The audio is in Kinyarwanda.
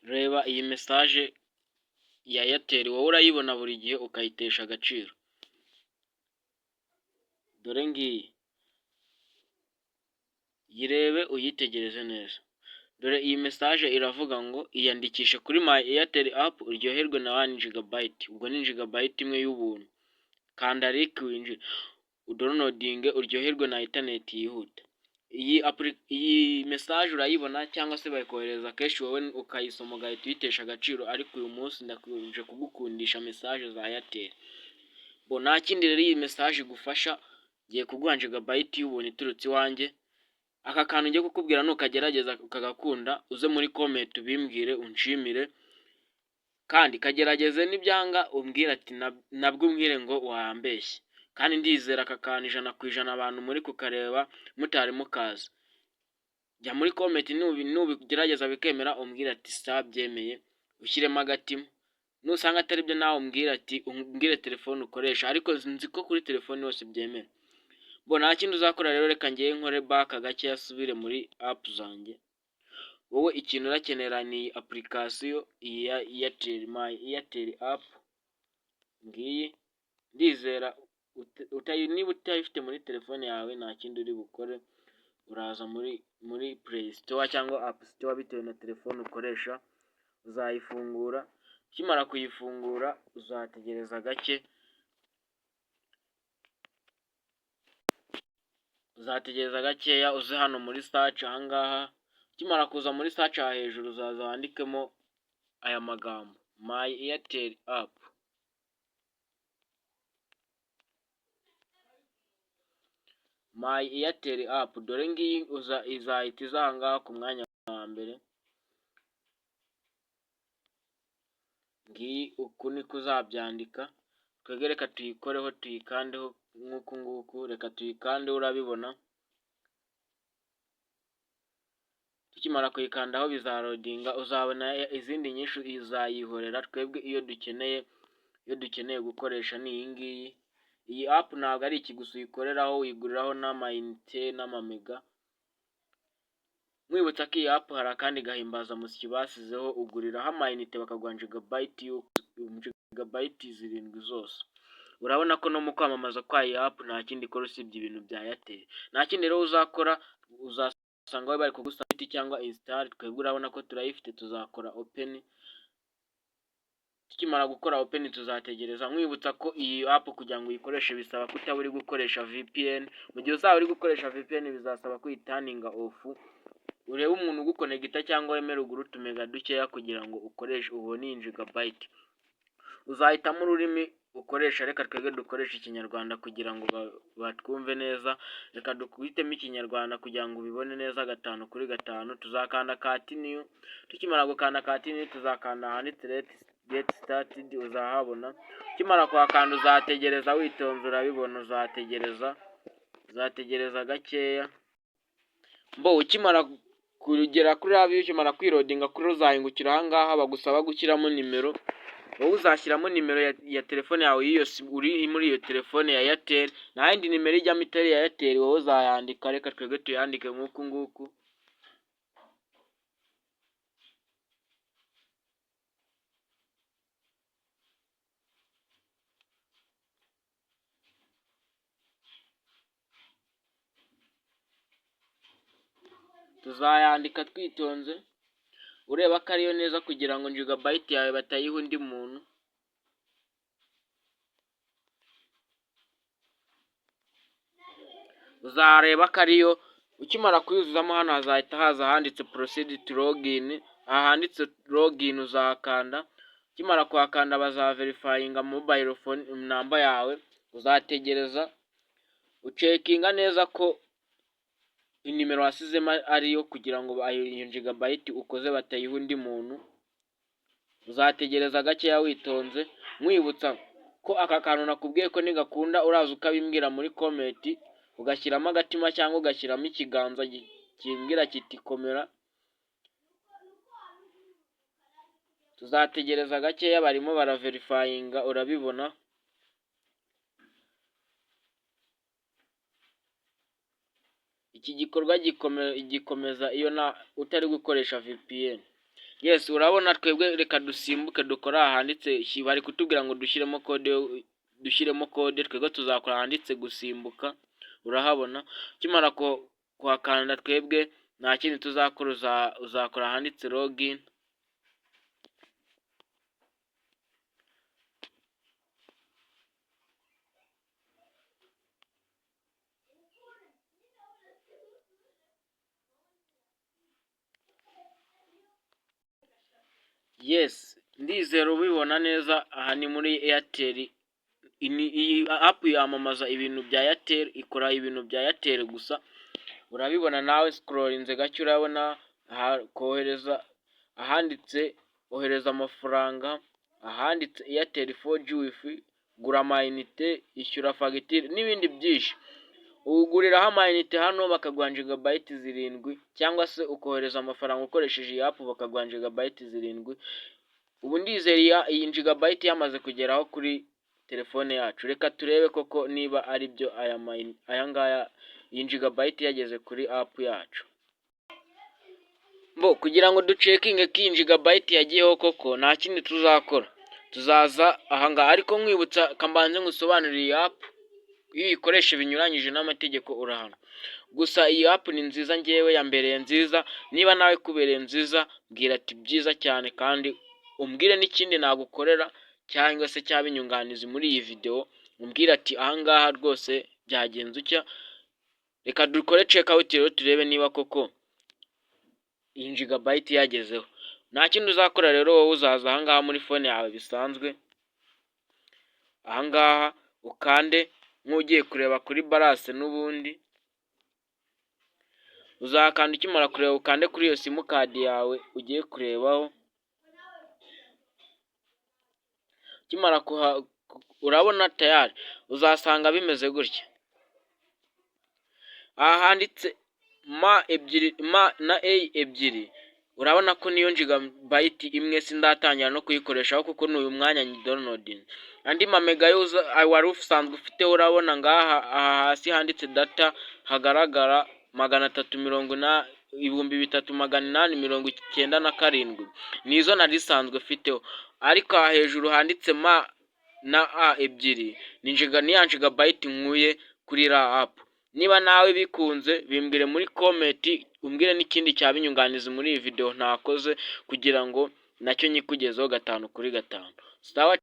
Reba iyi message ya Airtel wowe urayibona buri gihe ukayitesha agaciro. Dore ngiyi, yirebe uyitegereze neza. Dore iyi message iravuga ngo iyandikishe kuri My Airtel app uryoherwe na 1GB. Ubwo ni gigabyte imwe y'ubuntu. Kanda link winjire udownloadinge uryoherwe na internet yihuta. Iyi message urayibona cyangwa se bayikohereza kenshi wowe ukayisoma ugahita uyitesha agaciro, ariko uyu munsi ndakunje kugukundisha message za Airtel. Bo nta kindi rero iyi message igufasha, giye kuguha gigabyte y'ubuntu iturutse iwanjye. Aka kantu ngiye kukubwira nukagerageza ukagakunda uze muri comment ubimbwire unshimire, kandi kagerageze n'ibyanga umbwira ati nabwo umbwire ngo wambeshye. Kandi ndizera aka kantu 100% abantu muri kukareba mutari mukaza. Jya muri comment nubigerageza bikemera umbwira ati byemeye, ushyiremo agatima. Nusanga atari byo nawe umbwira ati umbwire telefone ukoresha, ariko nzi ko kuri telefone yose byemera. Bo nta kindi uzakora rero, reka ngiye nkore back gake yasubire muri app zanjye. Wowe ikintu urakenera ni application ya Airtel, My Airtel app. Ngiyi ndizera niba utayifite muri telefone yawe nta kindi uri bukore, uraza muri Play Store cyangwa App Store bitewe na telefone ukoresha. Uzayifungura, ukimara kuyifungura uzategereza gake, gakeya uze hano muri search ahangaha. Ukimara kuza muri search aha hejuru uzaza wandikemo aya magambo My Airtel app. My Airtel app, dore ngiyi izahita iza ahangaha ku mwanya wa mbere. Ngiyi uku niko uzabyandika. Twebwe reka tuyikoreho tuyikandeho nk'uku nguku, reka tuyikandeho urabibona. Tukimara kuyikandaho bizarodinga, uzabona izindi nyinshi izayihorera. Twebwe iyo dukeneye gukoresha ni iyi ngiyi. Iyi app ntabwo ari iki gusa uyikoreraho, uyiguriraho n'amayinite n'amamega. Mwibutsa ko iyi app hari akandi gahimbazamusyi basizeho, uguriraho amayinite bakaguha gigabyte 7 zose. Urabona ko no mu kwamamaza kwa iyi app nta kindi ikora usibye ibintu bya Airtel. Nta kindi rero uzakora, uzasanga bari kugusaba cyangwa install. Twebwe urabona ko turayifite, tuzakora open. Tukimara gukora open tuzategereza. Mwibutsa ko iyi app kugira ngo uyikoreshe bisaba ko utaba uri gukoresha VPN. Mu gihe uzaba uri gukoresha VPN bizasaba ko uyitaninga off. Urebe umuntu ugukonegita cyangwa wemera ugura utumega dukeya kugira ngo ukoreshe ubone iyi gigabyte. Uzahitamo ururimi ukoresha, reka twebwe dukoresha Ikinyarwanda kugira ngo batwumve neza. Reka dukwitemo Ikinyarwanda kugira ngo ubibone neza 5/5. Tuzakanda continue. Tukimara gukanda continue tuzakanda handitse get started, uzahabona. Ukimara kuhakanda uzategereza witonze, urabibona uzategereza gakeya. Mbo ukimara kugera kuri abi, ukimara kwirodinga kuri uzahingukira ahangaha bagusaba gushyiramo nimero. Wowe uzashyiramo nimero ya telefone yawe uri muri iyo telefone ya Airtel. Nta yindi nimero ijyamo itari ya Airtel, wowe uzayandika. Reka twebwe tuyandike nk'uku nguku. Tuzayandika twitonze, ureba ko ariyo neza kugira ngo gigabyte yawe batayiha undi muntu. Uzareba ko ariyo. Ukimara kuyuzuzamo hano hazahita haza ahanditse proceed to login. Ahanditse login uzahakanda. Ukimara kuhakanda bazaverifyinga mobile phone number yawe. Uzategereza ucekinga neza ko inimero wasizemo ariyo kugira ngo iyo gigabyte ukoze batayiha undi muntu. Uzategereza gakeya witonze, mwibutsa ko aka kantu nakubwiye ko nigakunda uraza ukabimbwira muri comment, ugashyiramo agatima cyangwa ugashyiramo ikiganza kimbwira kiti komera. Tuzategereza gakeya, barimo baraverifyinga, urabibona. Iki gikorwa gikomeza iyo utari gukoresha VPN. Yes, urabona twebwe reka dusimbuke dukora ahanditse bari kutubwira ngo dushyiremo kode twebwe tuzakora ahanditse gusimbuka, urahabona ukimara kuhakanda twebwe nta kindi tuzakora, uzakora ahanditse login. Yes, ndizera ubibona neza, aha ni muri Airtel. Iyi app yamamaza ibintu bya Airtel, ikora ibintu bya Airtel gusa. Urabibona nawe scrollinze gake, urabona kohereza, ahanditse ohereza amafaranga, ahanditse Airtel 4G wifi, gura amayinite, ishyura fagitire n'ibindi byinshi. Uguriraho amayinite hano bakaguha gigabyte 7 cyangwa se ukohereza amafaranga ukoresheje iyi app bakaguha gigabyte 7. Ubu ndizera iyi gigabyte yamaze kugeraho kuri telefone yacu. Reka turebe koko niba ari byo aya ngaya iyi gigabyte yageze kuri app yacu. Kugira ngo ducekinge ko iyi gigabyte yagiyeho koko, nta kindi tuzakora, tuzaza aha ngaha. Ariko nkwibutsa kambanze ngusobanurire iyi app, iyo uyikoresha binyuranyije n'amategeko urahana. Gusa iyi app ni nziza, ngewe yambereye nziza. Niba nawe kubereye nziza, bwira ati byiza cyane, kandi umbwire n'ikindi nagukorera cyangwa se cyaba inyunganizi muri iyi video. Umbwire ati ahangaha rwose byagenze utya. Reka dukore check out rero turebe niba koko iyi gigabyte yagezeho. Nta kindi uzakora rero, wowe uzaza ahangaha muri phone yawe bisanzwe, ahangaha ukande nk'ugiye kureba kuri balance. N'ubundi uzakanda, ukimara kureba ukande kuri iyo simukadi yawe ugiye kurebaho. Ukimara urabona tayari uzasanga bimeze gutya. Aha handitse M na A ebyiri, urabona ko niyo gigabyte imwe sindatangira no kuyikoreshaho kuko n'uyu mwanya ni downloading. Andi mamega yo wari usanzwe ufite, urabona ngaha hasi handitse data hagaragara 3,897 nizo nari sanzwe mfiteho. Ariko aha hejuru handitse M na A ebyiri ni gigabyte nkuye kuri la app. Niba nawe bikunze bimbwire muri comment, umbwire n'ikindi cyaba inyunganizi muri iyi video ntakoze kugira ngo nacyo nyikugezeho 5 kuri 5. Sawa.